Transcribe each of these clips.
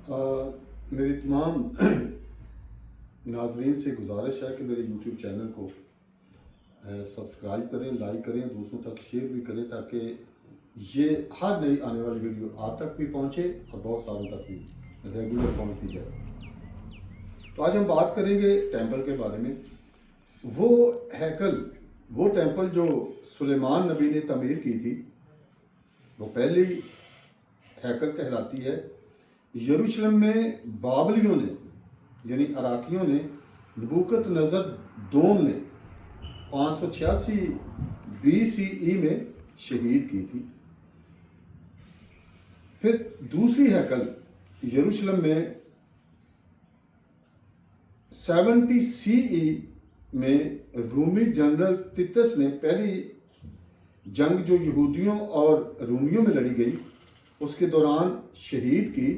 میری تمام ناظرین سے گزارش ہے کہ میرے یوٹیوب چینل کو سبسکرائب کریں، لائک کریں، دوسروں تک شیئر بھی کریں تاکہ یہ ہر نئی آنے والی ویڈیو آپ تک بھی پہنچے اور بہت ساروں تک بھی ریگولر پہنچتی جائے۔ تو آج ہم بات کریں گے ٹیمپل کے بارے میں۔ وہ ہیکل، وہ ٹیمپل جو سلیمان نبی نے تعمیر کی تھی، وہ پہلی ہیکل کہلاتی ہے۔ یروشلم میں بابلیوں نے یعنی عراقیوں نے نبوکت نظر دوم نے 586 BCE میں شہید کی تھی۔ پھر دوسری ہیکل یروشلم میں 70 CE میں رومی جنرل تیتس نے پہلی جنگ جو یہودیوں اور رومیوں میں لڑی گئی اس کے دوران شہید کی،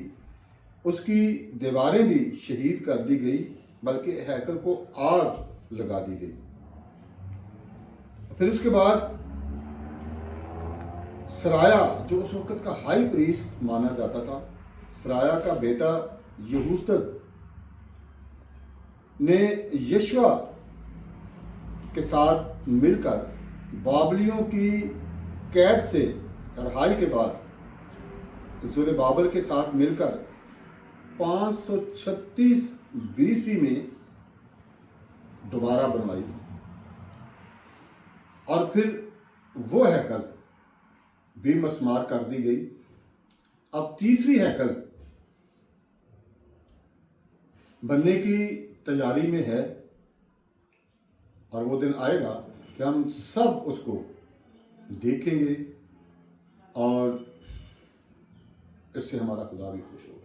اس کی دیواریں بھی شہید کر دی گئی، بلکہ ہیکل کو آگ لگا دی گئی۔ پھر اس کے بعد سرایا جو اس وقت کا ہائی پریسٹ مانا جاتا تھا، سرایا کا بیٹا یہوزدد نے یشوا کے ساتھ مل کر بابلیوں کی قید سے رہائی کے بعد زربابل کے ساتھ مل کر 536 BC میں دوبارہ بنوائی، اور پھر وہ ہیکل بھی مسمار کر دی گئی۔ اب تیسری ہیکل بننے کی تیاری میں ہے، اور وہ دن آئے گا کہ ہم سب اس کو دیکھیں گے اور اس سے ہمارا خدا بھی خوش ہوگا۔